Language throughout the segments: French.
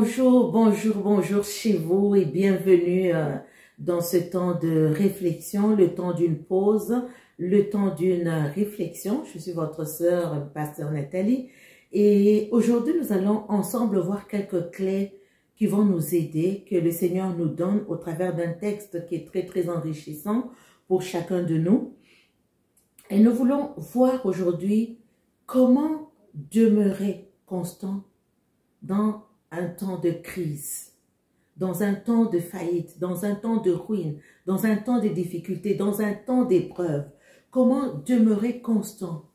Bonjour, bonjour, bonjour chez vous et bienvenue dans ce temps de réflexion, le temps d'une pause, le temps d'une réflexion. Je suis votre sœur, Pasteur Nathalie, et aujourd'hui nous allons ensemble voir quelques clés qui vont nous aider, que le Seigneur nous donne au travers d'un texte qui est très enrichissant pour chacun de nous. Et nous voulons voir aujourd'hui comment demeurer constant dans un temps de crise, dans un temps de faillite, dans un temps de ruine, dans un temps de difficulté, dans un temps d'épreuve. Comment demeurer constant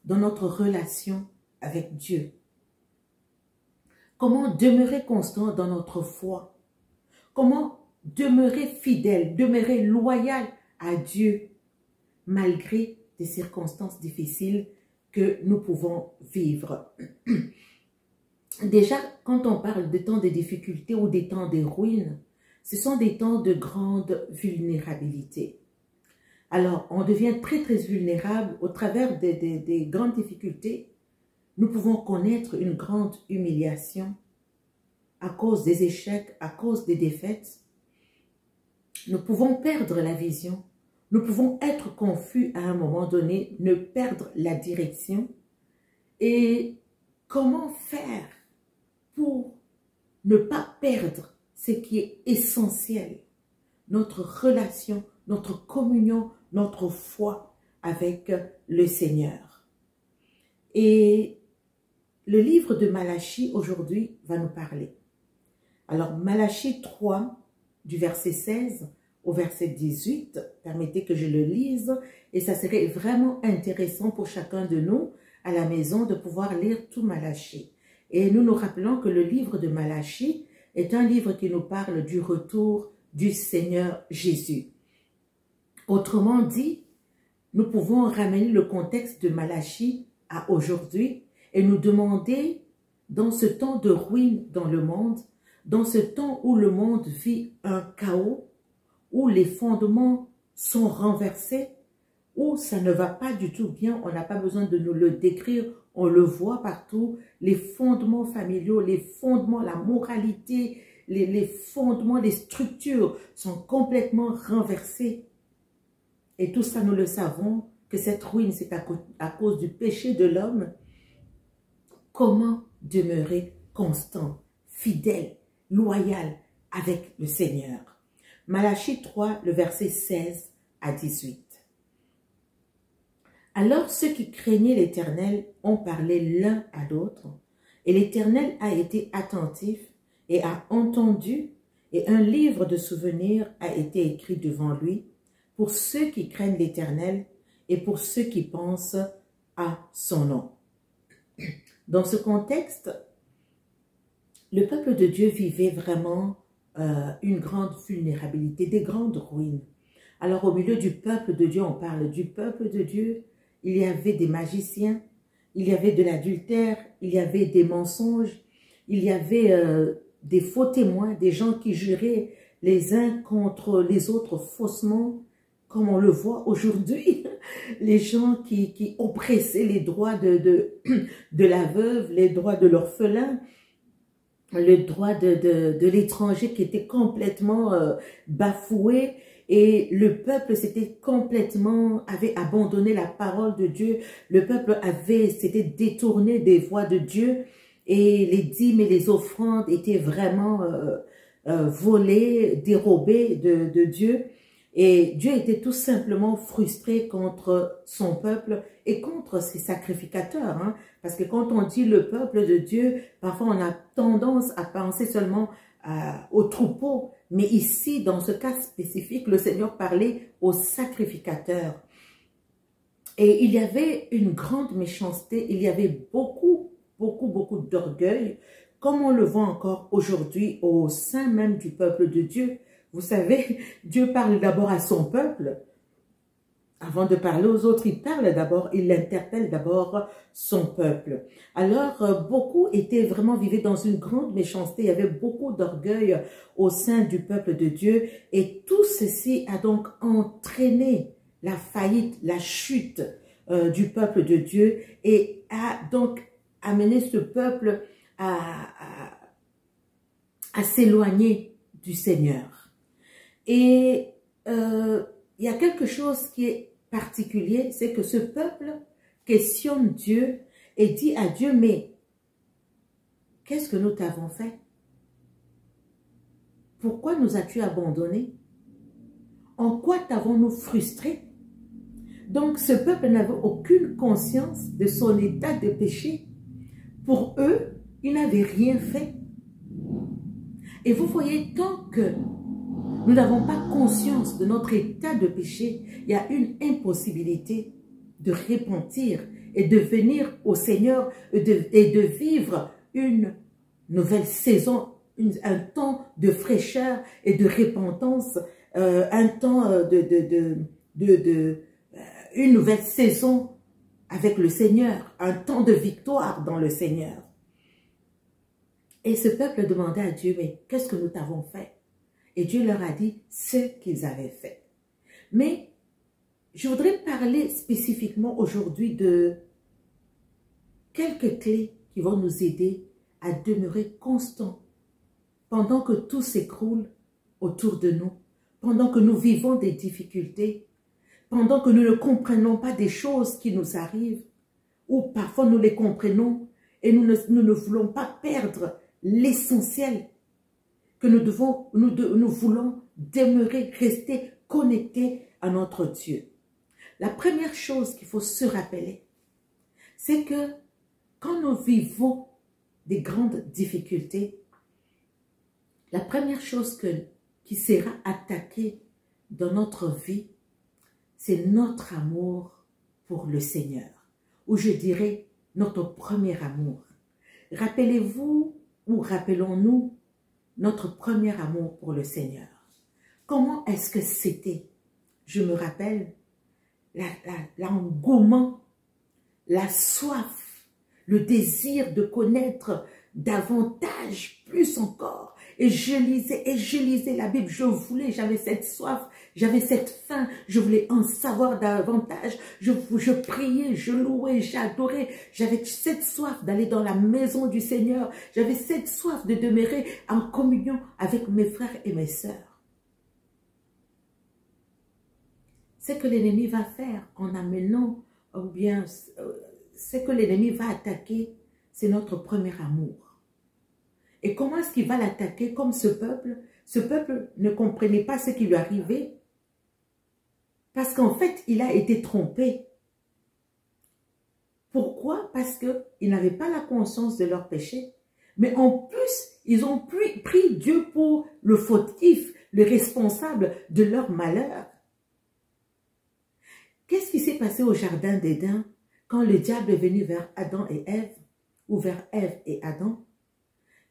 dans notre relation avec Dieu? Comment demeurer constant dans notre foi? Comment demeurer fidèle, demeurer loyal à Dieu malgré des circonstances difficiles que nous pouvons vivre? Déjà, quand on parle de temps de difficulté ou des temps de ruine, ce sont des temps de grande vulnérabilité. Alors, on devient très vulnérable au travers des grandes difficultés. Nous pouvons connaître une grande humiliation à cause des échecs, à cause des défaites. Nous pouvons perdre la vision. Nous pouvons être confus à un moment donné, ne perdre la direction. Et comment faire pour ne pas perdre ce qui est essentiel, notre relation, notre communion, notre foi avec le Seigneur? Et le livre de Malachie aujourd'hui va nous parler. Alors Malachie 3, du verset 16 au verset 18, permettez que je le lise, et ça serait vraiment intéressant pour chacun de nous à la maison de pouvoir lire tout Malachie. Et nous nous rappelons que le livre de Malachie est un livre qui nous parle du retour du Seigneur Jésus. Autrement dit, nous pouvons ramener le contexte de Malachie à aujourd'hui et nous demander, dans ce temps de ruine dans le monde, dans ce temps où le monde vit un chaos, où les fondements sont renversés, où ça ne va pas du tout bien, on n'a pas besoin de nous le décrire, on le voit partout, les fondements familiaux, les fondements, la moralité, les fondements, les structures sont complètement renversés. Et tout ça, nous le savons, que cette ruine, c'est à cause du péché de l'homme. Comment demeurer constant, fidèle, loyal avec le Seigneur? Malachie 3, le verset 16 à 18. Alors ceux qui craignaient l'Éternel ont parlé l'un à l'autre, et l'Éternel a été attentif et a entendu, et un livre de souvenirs a été écrit devant lui pour ceux qui craignent l'Éternel et pour ceux qui pensent à son nom. Dans ce contexte, le peuple de Dieu vivait vraiment une grande vulnérabilité, des grandes ruines. Alors au milieu du peuple de Dieu, on parle du peuple de Dieu, il y avait des magiciens, il y avait de l'adultère, il y avait des mensonges, il y avait des faux témoins, des gens qui juraient les uns contre les autres faussement, comme on le voit aujourd'hui, les gens qui oppressaient les droits de la veuve, les droits de l'orphelin, le droit de l'étranger qui était complètement bafoué. Et le peuple avait abandonné la parole de Dieu. Le peuple s'était détourné des voies de Dieu. Et les dîmes et les offrandes étaient vraiment volées, dérobées de Dieu. Et Dieu était tout simplement frustré contre son peuple et contre ses sacrificateurs. Hein. Parce que quand on dit le peuple de Dieu, parfois on a tendance à penser seulement aux troupeaux. Mais ici, dans ce cas spécifique, le Seigneur parlait aux sacrificateurs. Et il y avait une grande méchanceté, il y avait beaucoup d'orgueil, comme on le voit encore aujourd'hui au sein même du peuple de Dieu. Vous savez, Dieu parle d'abord à son peuple. Avant de parler aux autres, il parle d'abord, il interpelle d'abord son peuple. Alors, beaucoup vivaient dans une grande méchanceté, il y avait beaucoup d'orgueil au sein du peuple de Dieu. Et tout ceci a donc entraîné la faillite, la chute du peuple de Dieu et a donc amené ce peuple à à s'éloigner du Seigneur. Et il y a quelque chose qui est particulier, c'est que ce peuple questionne Dieu et dit à Dieu, mais qu'est-ce que nous t'avons fait? Pourquoi nous as-tu abandonnés? En quoi t'avons-nous frustrés? Donc ce peuple n'avait aucune conscience de son état de péché. Pour eux, ils n'avaient rien fait. Et vous voyez, tant que nous n'avons pas conscience de notre état de péché, il y a une impossibilité de repentir et de venir au Seigneur et de vivre une nouvelle saison, un temps de fraîcheur et de repentance, un temps une nouvelle saison avec le Seigneur, un temps de victoire dans le Seigneur. Et ce peuple demandait à Dieu, mais qu'est-ce que nous t'avons fait? Et Dieu leur a dit ce qu'ils avaient fait. Mais je voudrais parler spécifiquement aujourd'hui de quelques clés qui vont nous aider à demeurer constants pendant que tout s'écroule autour de nous, pendant que nous vivons des difficultés, pendant que nous ne comprenons pas des choses qui nous arrivent, ou parfois nous les comprenons et nous ne voulons pas perdre l'essentiel, que nous voulons demeurer, rester connectés à notre Dieu. La première chose qu'il faut se rappeler, c'est que quand nous vivons des grandes difficultés, la première chose qui sera attaquée dans notre vie, c'est notre amour pour le Seigneur, ou je dirais notre premier amour. Rappelez-vous ou rappelons-nous notre premier amour pour le Seigneur. Comment est-ce que c'était? Je me rappelle l'engouement, la soif, le désir de connaître davantage, plus encore. Et je lisais la Bible, j'avais cette soif, j'avais cette faim, je voulais en savoir davantage. Je priais, je louais, j'adorais. J'avais cette soif d'aller dans la maison du Seigneur. J'avais cette soif de demeurer en communion avec mes frères et mes sœurs. C'est que l'ennemi va faire en amenant, ou bien, c'est que l'ennemi va attaquer, c'est notre premier amour. Et comment est-ce qu'il va l'attaquer comme ce peuple? Ce peuple ne comprenait pas ce qui lui arrivait. Parce qu'en fait, il a été trompé. Pourquoi? Parce qu'ils n'avaient pas la conscience de leur péché. Mais en plus, ils ont pris Dieu pour le fautif, le responsable de leur malheur. Qu'est-ce qui s'est passé au jardin d'Éden quand le diable est venu vers Adam et Ève, ou vers Ève et Adam?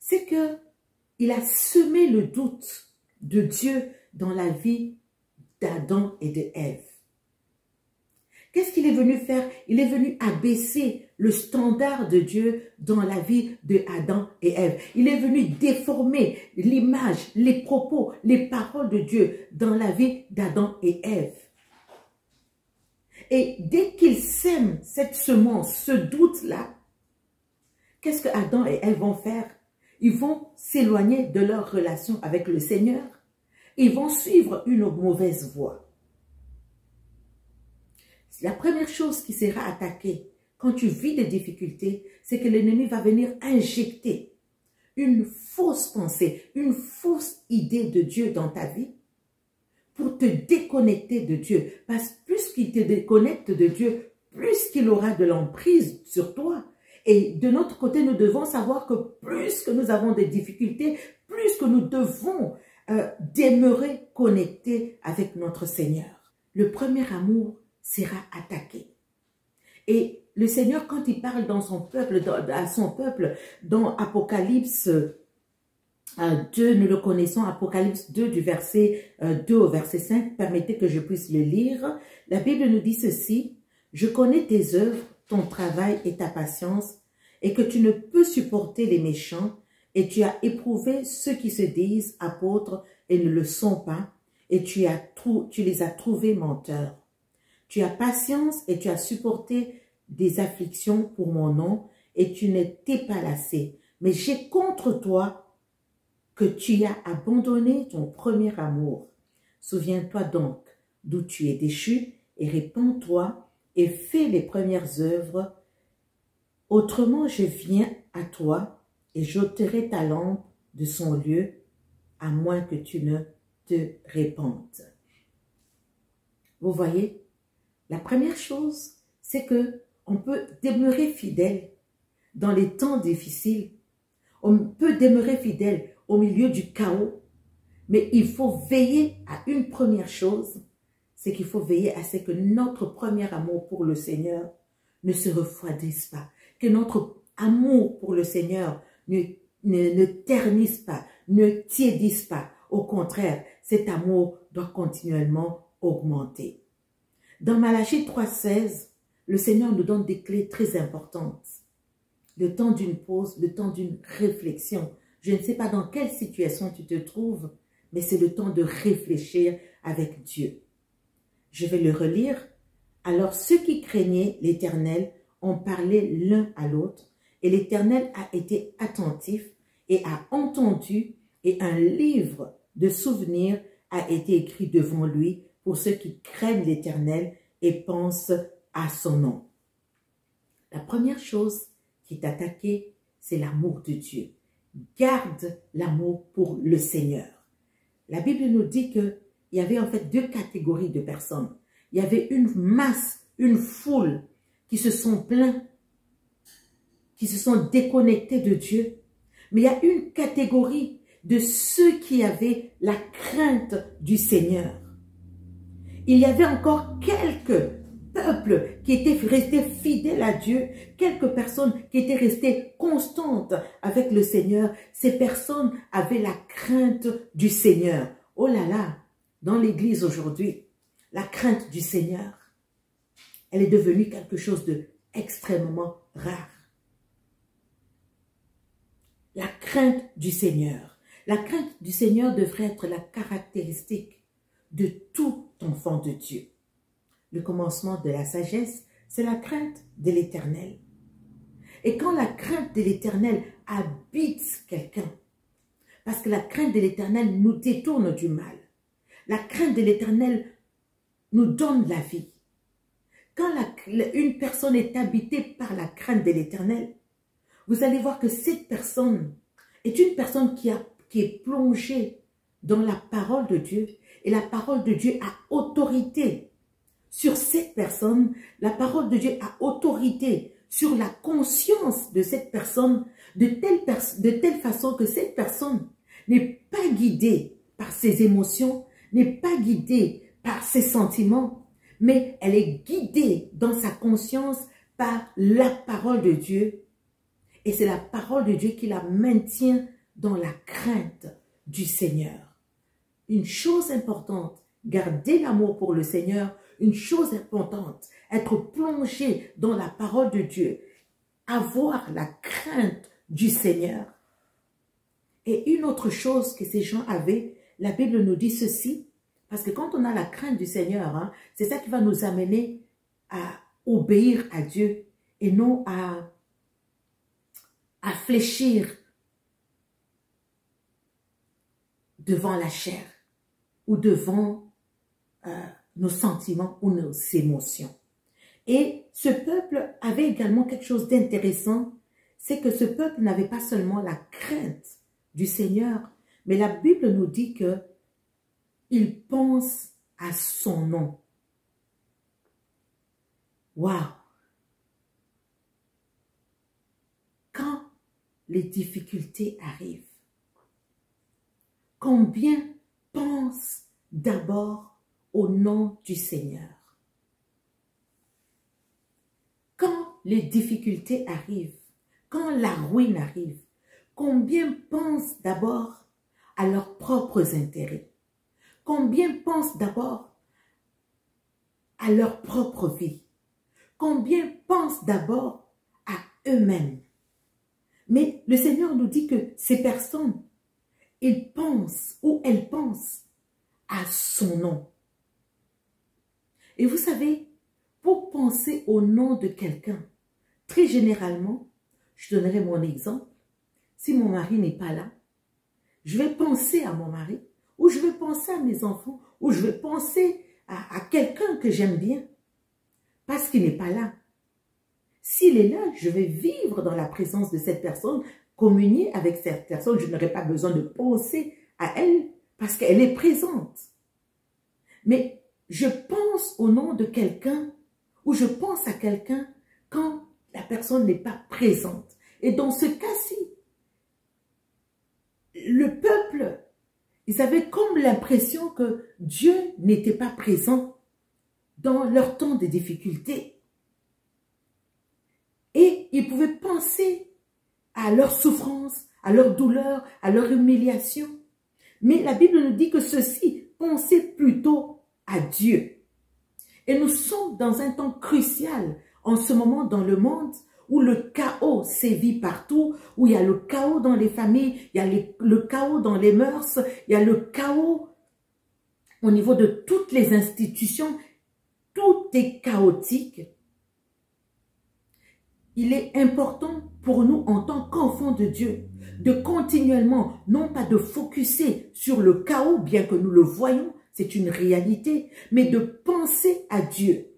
C'est qu'il a semé le doute de Dieu dans la vie d'Adam et de Ève. Qu'est-ce qu'il est venu faire? Il est venu abaisser le standard de Dieu dans la vie de Adam et Ève. Il est venu déformer l'image, les propos, les paroles de Dieu dans la vie d'Adam et Ève. Et dès qu'il sème cette semence, ce doute-là, qu'est-ce que Adam et Ève vont faire? Ils vont s'éloigner de leur relation avec le Seigneur. Ils vont suivre une mauvaise voie. La première chose qui sera attaquée quand tu vis des difficultés, c'est que l'ennemi va venir injecter une fausse pensée, une fausse idée de Dieu dans ta vie pour te déconnecter de Dieu. Parce que plus qu'il te déconnecte de Dieu, plus qu'il aura de l'emprise sur toi. Et de notre côté, nous devons savoir que plus que nous avons des difficultés, plus que nous devons demeurer connectés avec notre Seigneur. Le premier amour sera attaqué. Et le Seigneur, quand il parle dans son peuple, à son peuple, dans Apocalypse 2, nous le connaissons, Apocalypse 2 du verset 2 au verset 5, permettez que je puisse le lire. La Bible nous dit ceci: « Je connais tes œuvres, ton travail et ta patience, et que tu ne peux supporter les méchants, et tu as éprouvé ceux qui se disent apôtres et ne le sont pas, et tu les as trouvés menteurs. Tu as patience et tu as supporté des afflictions pour mon nom, et tu ne t'es pas lassé. Mais j'ai contre toi que tu as abandonné ton premier amour. Souviens-toi donc d'où tu es déchu et répands-toi et fais les premières œuvres. Autrement, je viens à toi et j'ôterai ta lampe de son lieu, à moins que tu ne te répandes. Vous voyez, la première chose, c'est que on peut demeurer fidèle dans les temps difficiles. On peut demeurer fidèle au milieu du chaos, mais il faut veiller à une première chose, c'est qu'il faut veiller à ce que notre premier amour pour le Seigneur ne se refroidisse pas, que notre amour pour le Seigneur ne ternisse pas, ne tiédisse pas. Au contraire, cet amour doit continuellement augmenter. Dans Malachie 3,16, le Seigneur nous donne des clés très importantes. Le temps d'une pause, le temps d'une réflexion. Je ne sais pas dans quelle situation tu te trouves, mais c'est le temps de réfléchir avec Dieu. Je vais le relire. Alors ceux qui craignaient l'Éternel ont parlé l'un à l'autre, et l'Éternel a été attentif et a entendu, et un livre de souvenirs a été écrit devant lui pour ceux qui craignent l'Éternel et pensent à son nom. La première chose qui est attaquée, c'est l'amour de Dieu. Garde l'amour pour le Seigneur. La Bible nous dit qu'il y avait en fait deux catégories de personnes. Il y avait une masse, une foule qui se sont plaints, qui se sont déconnectés de Dieu. Mais il y a une catégorie de ceux qui avaient la crainte du Seigneur. Il y avait encore quelques peuples qui étaient restés fidèles à Dieu, quelques personnes qui étaient restées constantes avec le Seigneur. Ces personnes avaient la crainte du Seigneur. Oh là là, dans l'église aujourd'hui, la crainte du Seigneur, elle est devenue quelque chose d'extrêmement rare. La crainte du Seigneur. La crainte du Seigneur devrait être la caractéristique de tout enfant de Dieu. Le commencement de la sagesse, c'est la crainte de l'Éternel. Et quand la crainte de l'Éternel habite quelqu'un, parce que la crainte de l'Éternel nous détourne du mal, la crainte de l'Éternel nous donne la vie. Quand une personne est habitée par la crainte de l'Éternel, vous allez voir que cette personne est une personne qui est plongée dans la parole de Dieu. Et la parole de Dieu a autorité sur cette personne. La parole de Dieu a autorité sur la conscience de cette personne de telle façon que cette personne n'est pas guidée par ses émotions, n'est pas guidée par ses sentiments, mais elle est guidée dans sa conscience par la parole de Dieu. Et c'est la parole de Dieu qui la maintient dans la crainte du Seigneur. Une chose importante, garder l'amour pour le Seigneur. Une chose importante, être plongé dans la parole de Dieu. Avoir la crainte du Seigneur. Et une autre chose que ces gens avaient, la Bible nous dit ceci. Parce que quand on a la crainte du Seigneur, c'est ça qui va nous amener à obéir à Dieu et non à fléchir devant la chair ou devant nos sentiments ou nos émotions. Et ce peuple avait également quelque chose d'intéressant, c'est que ce peuple n'avait pas seulement la crainte du Seigneur, mais la Bible nous dit que il pense à son nom. Waouh! Quand les difficultés arrivent, combien pensent d'abord au nom du Seigneur? Quand les difficultés arrivent, quand la ruine arrive, combien pensent d'abord à leurs propres intérêts? Combien pensent d'abord à leur propre vie? Combien pensent d'abord à eux-mêmes? Mais le Seigneur nous dit que ces personnes, ils pensent ou elles pensent à son nom. Et vous savez, pour penser au nom de quelqu'un, très généralement, je donnerai mon exemple, si mon mari n'est pas là, je vais penser à mon mari, ou je vais penser à mes enfants, ou je vais penser à quelqu'un que j'aime bien, parce qu'il n'est pas là. S'il est là, je vais vivre dans la présence de cette personne, communier avec cette personne, je n'aurai pas besoin de penser à elle, parce qu'elle est présente. Mais je pense au nom de quelqu'un, ou je pense à quelqu'un quand la personne n'est pas présente. Et dans ce cas-ci, le peuple, ils avaient comme l'impression que Dieu n'était pas présent dans leur temps de difficulté. Et ils pouvaient penser à leur souffrance, à leur douleur, à leur humiliation. Mais la Bible nous dit que ceux-ci pensaient plutôt à Dieu. Et nous sommes dans un temps crucial en ce moment dans le monde où le chaos sévit partout, où il y a le chaos dans les familles, il y a le chaos dans les mœurs, il y a le chaos au niveau de toutes les institutions. Tout est chaotique. Il est important pour nous en tant qu'enfants de Dieu de continuellement, non pas de focuser sur le chaos, bien que nous le voyons, c'est une réalité, mais de penser à Dieu.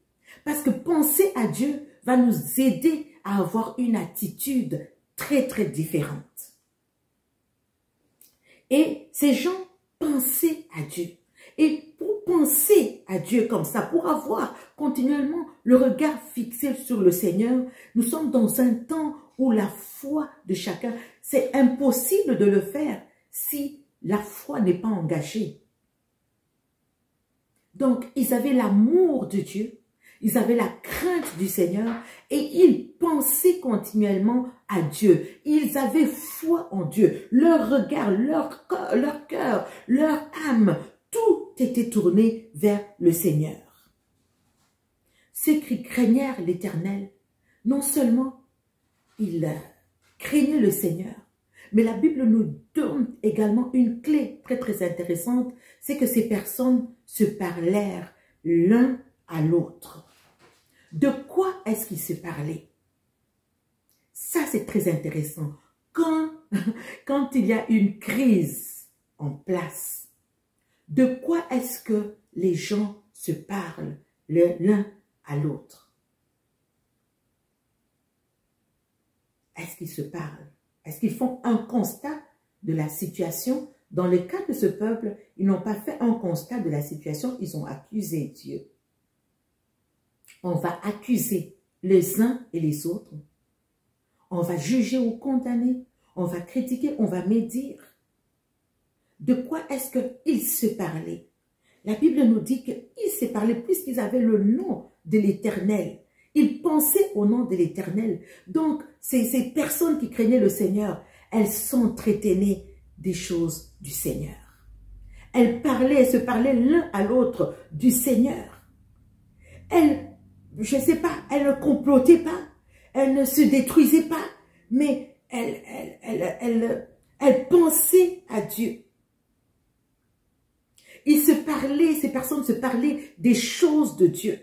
Parce que penser à Dieu va nous aider à avoir une attitude très, très différente. Et ces gens pensaient à Dieu. Et pour penser à Dieu comme ça, pour avoir continuellement le regard fixé sur le Seigneur, nous sommes dans un temps où la foi de chacun, c'est impossible de le faire si la foi n'est pas engagée. Donc, ils avaient l'amour de Dieu, ils avaient la crainte du Seigneur et ils pensaient continuellement à Dieu. Ils avaient foi en Dieu. Leur regard, leur cœur, leur âme, tout était tourné vers le Seigneur. Ceux qui craignèrent l'Éternel, non seulement ils craignaient le Seigneur, mais la Bible nous donne également une clé très très intéressante, c'est que ces personnes se parlèrent l'un à l'autre. De quoi est-ce qu'ils se parlaient? Ça, c'est très intéressant. Quand il y a une crise en place, de quoi est-ce que les gens se parlent l'un à l'autre? Est-ce qu'ils se parlent? Est-ce qu'ils font un constat de la situation? Dans le cas de ce peuple, ils n'ont pas fait un constat de la situation, ils ont accusé Dieu. On va accuser les uns et les autres. On va juger ou condamner. On va critiquer, on va médire. De quoi est-ce qu'ils se parlaient? La Bible nous dit qu'ils se parlaient puisqu'ils avaient le nom de l'Éternel. Ils pensaient au nom de l'Éternel. Donc, ces personnes qui craignaient le Seigneur, elles s'entretenaient des choses du Seigneur. Elles se parlaient l'un à l'autre du Seigneur. Elles, je ne sais pas, elles ne complotaient pas, elles ne se détruisaient pas, mais elles pensaient à Dieu. Ces personnes se parlaient des choses de Dieu.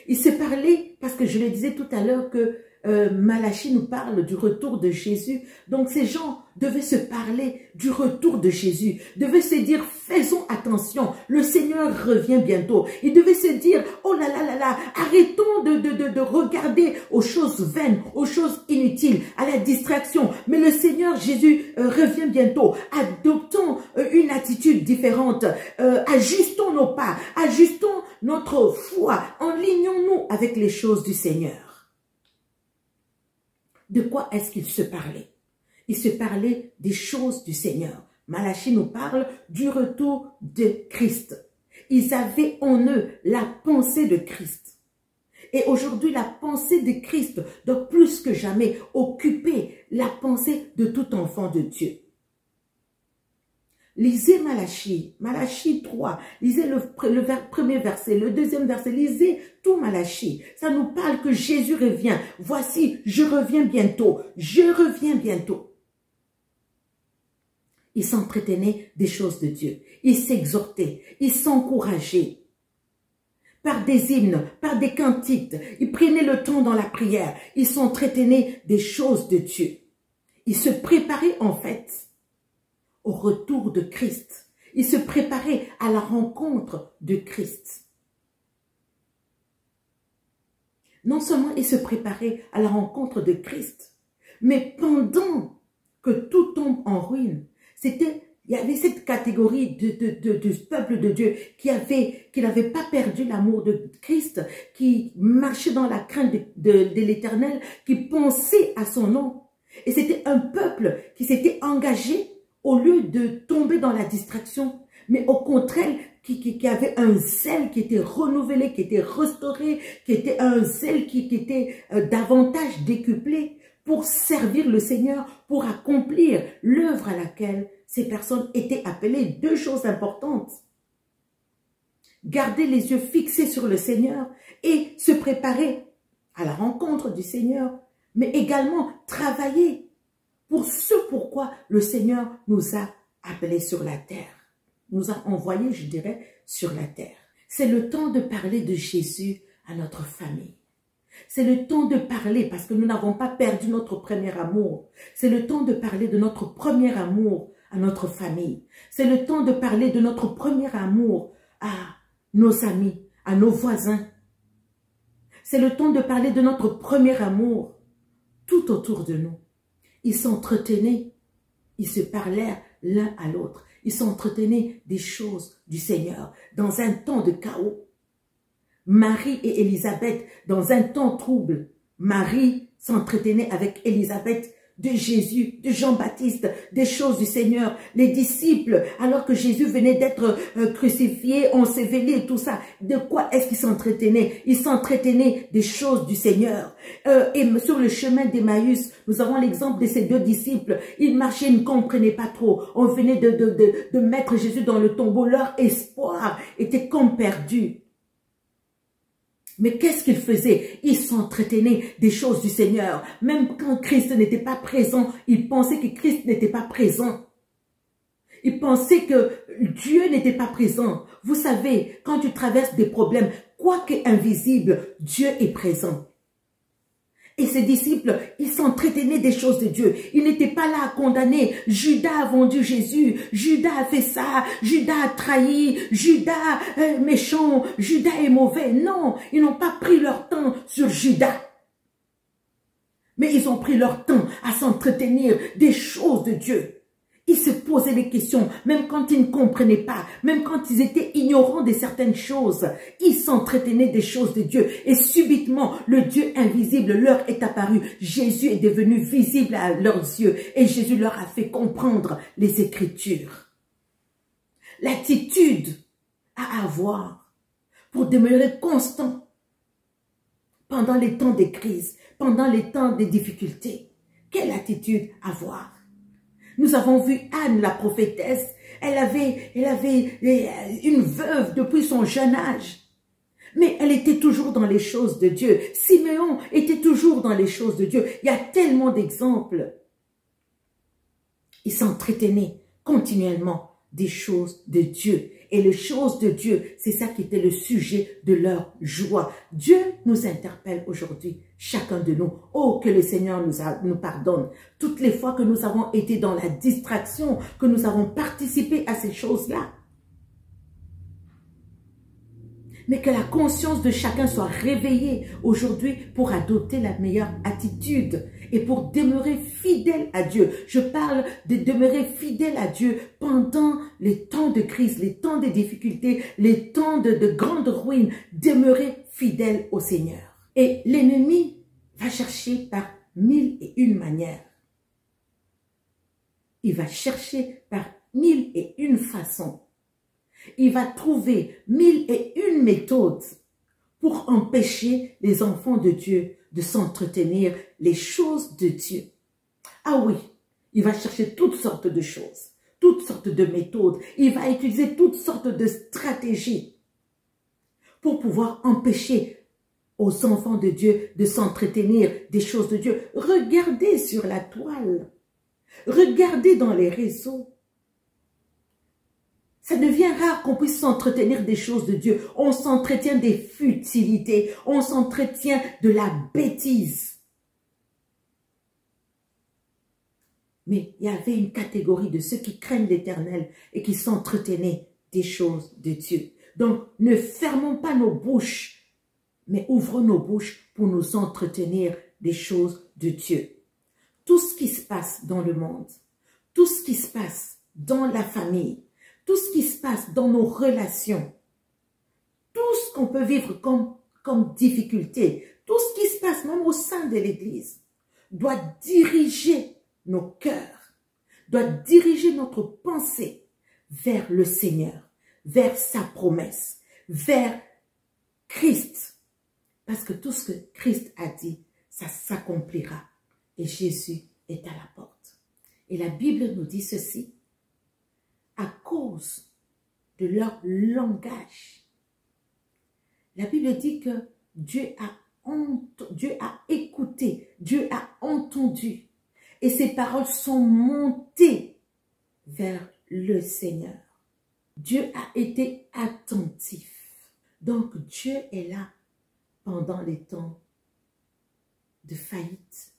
Ils se parlaient, parce que je le disais tout à l'heure que Malachie nous parle du retour de Jésus. Donc ces gens devaient se parler du retour de Jésus, devaient se dire faisons attention, le Seigneur revient bientôt. Ils devaient se dire oh là là là là, arrêtons de regarder aux choses vaines, aux choses inutiles, à la distraction. Mais le Seigneur Jésus revient bientôt. Adoptons une attitude différente, ajustons nos pas, ajustons notre foi, enlignons-nous avec les choses du Seigneur. De quoi est-ce qu'ils se parlaient? Ils se parlaient des choses du Seigneur. Malachie nous parle du retour de Christ. Ils avaient en eux la pensée de Christ. Et aujourd'hui, la pensée de Christ doit plus que jamais occuper la pensée de tout enfant de Dieu. Lisez Malachie, Malachie 3, lisez le premier verset, le deuxième verset, lisez tout Malachie. Ça nous parle que Jésus revient. Voici, je reviens bientôt, je reviens bientôt. Ils s'entretenaient des choses de Dieu. Ils s'exhortaient, ils s'encourageaient. Par des hymnes, par des cantiques, ils prenaient le temps dans la prière. Ils s'entretenaient des choses de Dieu. Ils se préparaient en fait au retour de Christ. Ils se préparaient à la rencontre de Christ. Non seulement ils se préparaient à la rencontre de Christ, mais pendant que tout tombe en ruine, il y avait cette catégorie du peuple de Dieu qui n'avait pas perdu l'amour de Christ, qui marchait dans la crainte de l'Éternel, qui pensait à son nom. Et c'était un peuple qui s'était engagé au lieu de tomber dans la distraction, mais au contraire, qui avait un zèle qui était renouvelé, qui était restauré, qui était un zèle qui était davantage décuplé pour servir le Seigneur, pour accomplir l'œuvre à laquelle ces personnes étaient appelées. Deux choses importantes. Garder les yeux fixés sur le Seigneur et se préparer à la rencontre du Seigneur, mais également travailler pour ce pourquoi le Seigneur nous a appelés sur la terre. Nous a envoyés, je dirais, sur la terre. C'est le temps de parler de Jésus à notre famille. C'est le temps de parler, parce que nous n'avons pas perdu notre premier amour. C'est le temps de parler de notre premier amour à notre famille. C'est le temps de parler de notre premier amour à nos amis, à nos voisins. C'est le temps de parler de notre premier amour tout autour de nous. Ils s'entretenaient, ils se parlèrent l'un à l'autre. Ils s'entretenaient des choses du Seigneur dans un temps de chaos. Marie et Élisabeth, dans un temps trouble, Marie s'entretenait avec Élisabeth de Jésus, de Jean-Baptiste, des choses du Seigneur. Les disciples, alors que Jésus venait d'être crucifié, enseveli, tout ça, de quoi est-ce qu'ils s'entretenaient? Ils s'entretenaient des choses du Seigneur. Et sur le chemin d'Emmaüs, nous avons l'exemple de ces deux disciples. Ils marchaient, ils ne comprenaient pas trop. On venait de mettre Jésus dans le tombeau. Leur espoir était comme perdu. Mais qu'est-ce qu'ils faisaient? Ils s'entretenaient des choses du Seigneur. Même quand Christ n'était pas présent, ils pensaient que Christ n'était pas présent. Ils pensaient que Dieu n'était pas présent. Vous savez, quand tu traverses des problèmes, quoique invisible, Dieu est présent. Et ces disciples, ils s'entretenaient des choses de Dieu. Ils n'étaient pas là à condamner. Judas a vendu Jésus. Judas a fait ça. Judas a trahi. Judas est méchant. Judas est mauvais. Non, ils n'ont pas pris leur temps sur Judas. Mais ils ont pris leur temps à s'entretenir des choses de Dieu. Ils se posaient des questions, même quand ils ne comprenaient pas, même quand ils étaient ignorants de certaines choses. Ils s'entretenaient des choses de Dieu. Et subitement, le Dieu invisible leur est apparu. Jésus est devenu visible à leurs yeux. Et Jésus leur a fait comprendre les Écritures. L'attitude à avoir pour demeurer constant pendant les temps de crise, pendant les temps de difficultés. Quelle attitude avoir? Nous avons vu Anne, la prophétesse, elle avait une veuve depuis son jeune âge. Mais elle était toujours dans les choses de Dieu. Siméon était toujours dans les choses de Dieu. Il y a tellement d'exemples. Ils s'entretenaient continuellement des choses de Dieu. Et les choses de Dieu, c'est ça qui était le sujet de leur joie. Dieu nous interpelle aujourd'hui, chacun de nous. Oh, que le Seigneur nous pardonne. Toutes les fois que nous avons été dans la distraction, que nous avons participé à ces choses-là. Mais que la conscience de chacun soit réveillée aujourd'hui pour adopter la meilleure attitude et pour demeurer fidèle à Dieu. Je parle de demeurer fidèle à Dieu pendant les temps de crise, les temps de difficultés, les temps de grande ruine. Demeurer fidèle au Seigneur. Et l'ennemi va chercher par 1001 manières. Il va chercher par 1001 façons. Il va trouver 1001 méthodes pour empêcher les enfants de Dieu de s'entretenir les choses de Dieu. Ah oui, il va chercher toutes sortes de choses, toutes sortes de méthodes. Il va utiliser toutes sortes de stratégies pour pouvoir empêcher aux enfants de Dieu de s'entretenir des choses de Dieu. Regardez sur la toile, regardez dans les réseaux. Ça devient rare qu'on puisse s'entretenir des choses de Dieu. On s'entretient des futilités. On s'entretient de la bêtise. Mais il y avait une catégorie de ceux qui craignent l'Éternel et qui s'entretenaient des choses de Dieu. Donc, ne fermons pas nos bouches, mais ouvrons nos bouches pour nous entretenir des choses de Dieu. Tout ce qui se passe dans le monde, tout ce qui se passe dans la famille, tout ce qui se passe dans nos relations, tout ce qu'on peut vivre comme difficulté, tout ce qui se passe même au sein de l'Église, doit diriger nos cœurs, doit diriger notre pensée vers le Seigneur, vers sa promesse, vers Christ. Parce que tout ce que Christ a dit, ça s'accomplira. Et Jésus est à la porte. Et la Bible nous dit ceci. À cause de leur langage, la Bible dit que Dieu a écouté, Dieu a entendu. Et ses paroles sont montées vers le Seigneur. Dieu a été attentif. Donc Dieu est là pendant les temps de faillite,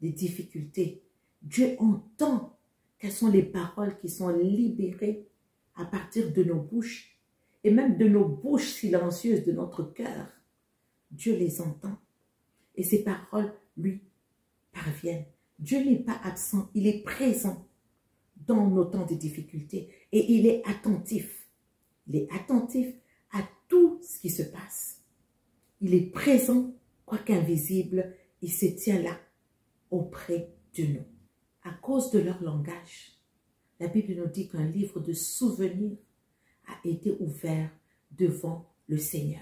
des difficultés. Dieu entend quelles sont les paroles qui sont libérées à partir de nos bouches et même de nos bouches silencieuses de notre cœur. Dieu les entend et ces paroles lui parviennent. Dieu n'est pas absent, il est présent dans nos temps de difficultés et il est attentif. Il est attentif à tout ce qui se passe. Il est présent, quoique invisible, il se tient là, auprès de nous. À cause de leur langage, la Bible nous dit qu'un livre de souvenirs a été ouvert devant le Seigneur.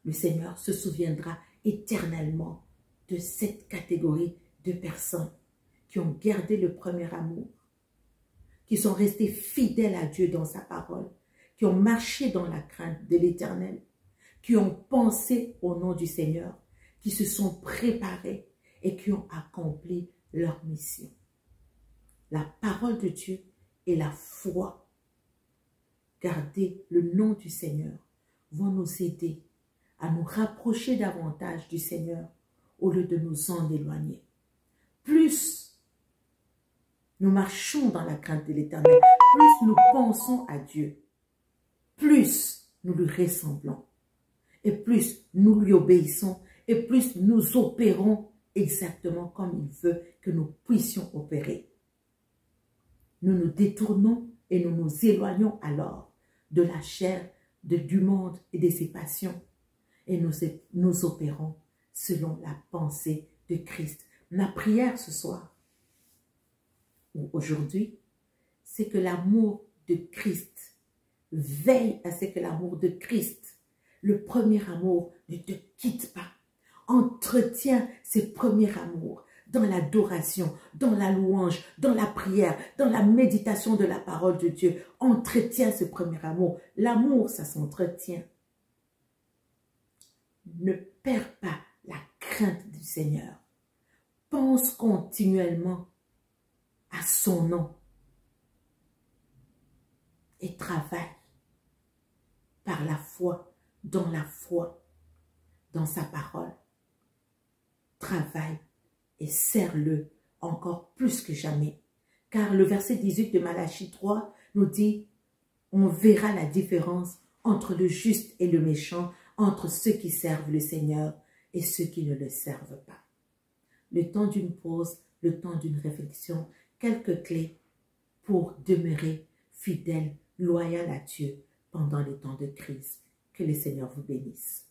Le Seigneur se souviendra éternellement de cette catégorie de personnes qui ont gardé le premier amour, qui sont restés fidèles à Dieu dans sa parole, qui ont marché dans la crainte de l'Éternel, qui ont pensé au nom du Seigneur, qui se sont préparés et qui ont accompli leur mission. La parole de Dieu et la foi, garder le nom du Seigneur, vont nous aider à nous rapprocher davantage du Seigneur au lieu de nous en éloigner. Plus nous marchons dans la crainte de l'Éternel, plus nous pensons à Dieu, plus nous lui ressemblons, et plus nous lui obéissons, et plus nous opérons exactement comme il veut que nous puissions opérer. Nous nous détournons et nous nous éloignons alors de la chair, du monde et de ses passions. Et nous opérons selon la pensée de Christ. Ma prière ce soir, ou aujourd'hui, c'est que l'amour de Christ veille à ce que l'amour de Christ, le premier amour, ne te quitte pas. Entretiens ce premier amour dans l'adoration, dans la louange, dans la prière, dans la méditation de la parole de Dieu. Entretiens ce premier amour. L'amour, ça s'entretient. Ne perds pas la crainte du Seigneur. Pense continuellement à son nom et travaille par la foi, dans sa parole. Travaille et serre-le encore plus que jamais. Car le verset 18 de Malachie 3 nous dit, on verra la différence entre le juste et le méchant, entre ceux qui servent le Seigneur et ceux qui ne le servent pas. Le temps d'une pause, le temps d'une réflexion, quelques clés pour demeurer fidèle, loyal à Dieu pendant les temps de crise. Que le Seigneur vous bénisse.